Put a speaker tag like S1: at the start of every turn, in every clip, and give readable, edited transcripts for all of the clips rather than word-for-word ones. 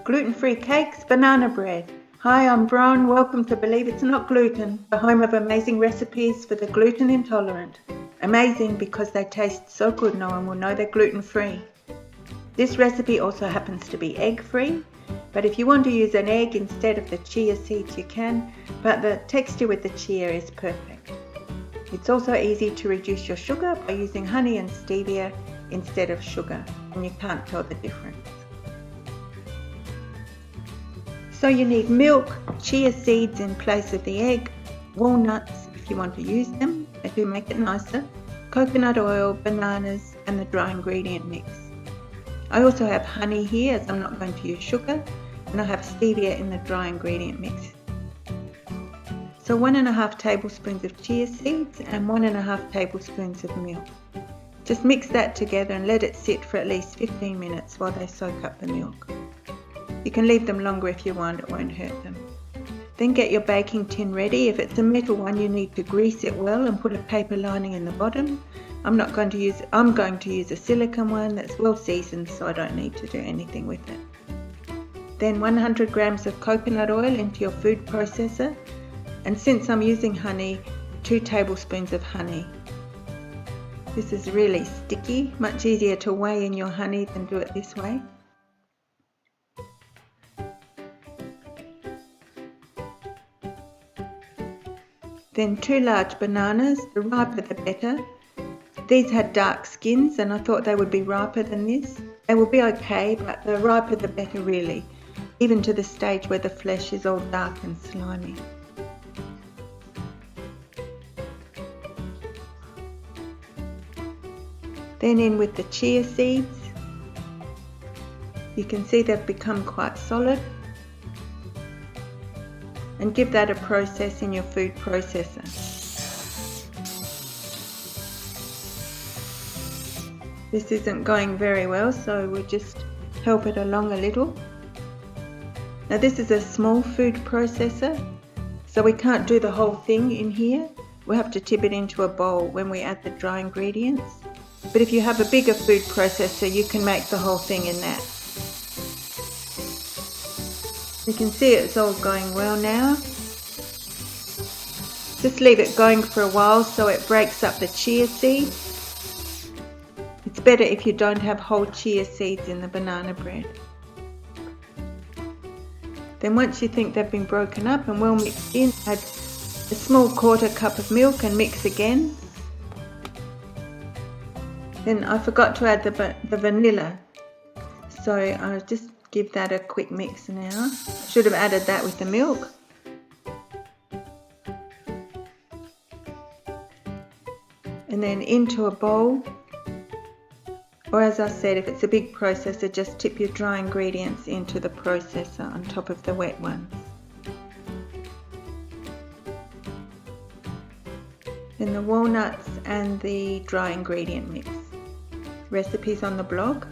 S1: Gluten-free cakes, banana bread. Hi, I'm Bron. Welcome to Believe It's Not Gluten, the home of amazing recipes for the gluten intolerant. Amazing because they taste so good no one will know they're gluten-free. This recipe also happens to be egg-free, but if you want to use an egg instead of the chia seeds you can, but the texture with the chia is perfect. It's also easy to reduce your sugar by using honey and stevia instead of sugar, and you can't tell the difference. So you need milk, chia seeds in place of the egg, walnuts if you want to use them, they do make it nicer, coconut oil, bananas and the dry ingredient mix. I also have honey here as I'm not going to use sugar, and I have stevia in the dry ingredient mix. So 1.5 tablespoons of chia seeds and 1.5 tablespoons of milk. Just mix that together and let it sit for at least 15 minutes while they soak up the milk. You can leave them longer if you want, it won't hurt them. Then get your baking tin ready. If it's a metal one, you need to grease it well and put a paper lining in the bottom. I'm going to use a silicone one that's well seasoned, so I don't need to do anything with it. Then 100 grams of coconut oil into your food processor, and since I'm using honey, 2 tablespoons of honey. This is really sticky, much easier to weigh in your honey than do it this way. Then 2 large bananas, the riper the better. These had dark skins and I thought they would be riper than this. They will be okay, but the riper the better really, even to the stage where the flesh is all dark and slimy. Then in with the chia seeds. You can see they've become quite solid. And give that a process in your food processor. This isn't going very well, so we'll just help it along a little. Now this is a small food processor, so we can't do the whole thing in here. We'll have to tip it into a bowl when we add the dry ingredients. But if you have a bigger food processor, you can make the whole thing in that. You can see it's all going well now. Just leave it going for a while so it breaks up the chia seeds. It's better if you don't have whole chia seeds in the banana bread. Then once you think they've been broken up and well mixed in, add a small 1/4 cup of milk and mix again. Then I forgot to add the vanilla, so I'll just give that a quick mix now. Should have added that with the milk. And then into a bowl, or as I said, if it's a big processor, just tip your dry ingredients into the processor on top of the wet ones. Then the walnuts and the dry ingredient mix. Recipes on the blog.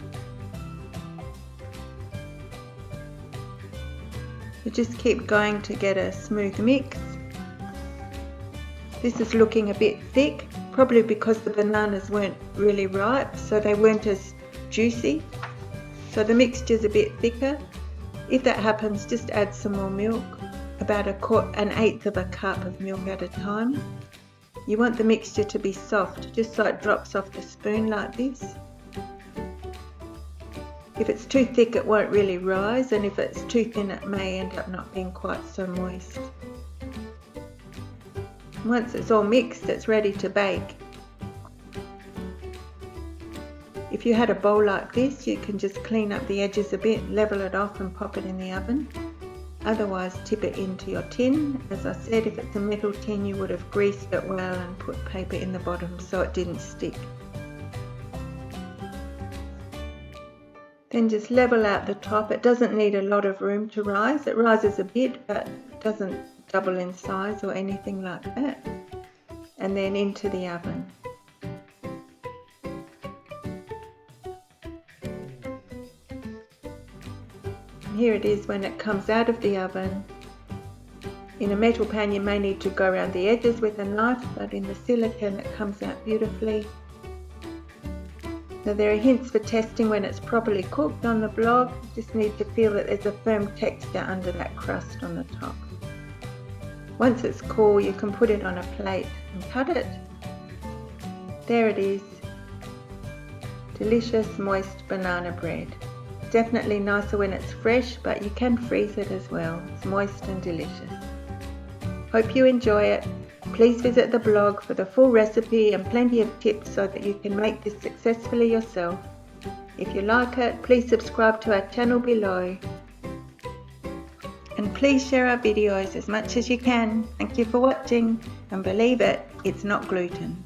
S1: So just keep going to get a smooth mix. This is looking a bit thick, probably because the bananas weren't really ripe, so they weren't as juicy. So the mixture's a bit thicker. If that happens, just add some more milk, about 1/8 of a cup of milk at a time. You want the mixture to be soft, just so it drops off the spoon like this. If it's too thick, it won't really rise, and if it's too thin, it may end up not being quite so moist. Once it's all mixed, it's ready to bake. If you had a bowl like this, you can just clean up the edges a bit, level it off and pop it in the oven. Otherwise, tip it into your tin. As I said, if it's a metal tin, you would have greased it well and put paper in the bottom so it didn't stick. Then just level out the top. It doesn't need a lot of room to rise. It rises a bit, but it doesn't double in size or anything like that. And then into the oven. And here it is when it comes out of the oven. In a metal pan you may need to go around the edges with a knife, but in the silicone it comes out beautifully. So there are hints for testing when it's properly cooked on the blog. You just need to feel that there's a firm texture under that crust on the top. Once it's cool, you can put it on a plate and cut it. There it is. Delicious moist banana bread. Definitely nicer when it's fresh, but you can freeze it as well. It's moist and delicious. Hope you enjoy it. Please visit the blog for the full recipe and plenty of tips so that you can make this successfully yourself. If you like it, please subscribe to our channel below. And please share our videos as much as you can. Thank you for watching, and believe it, it's not gluten.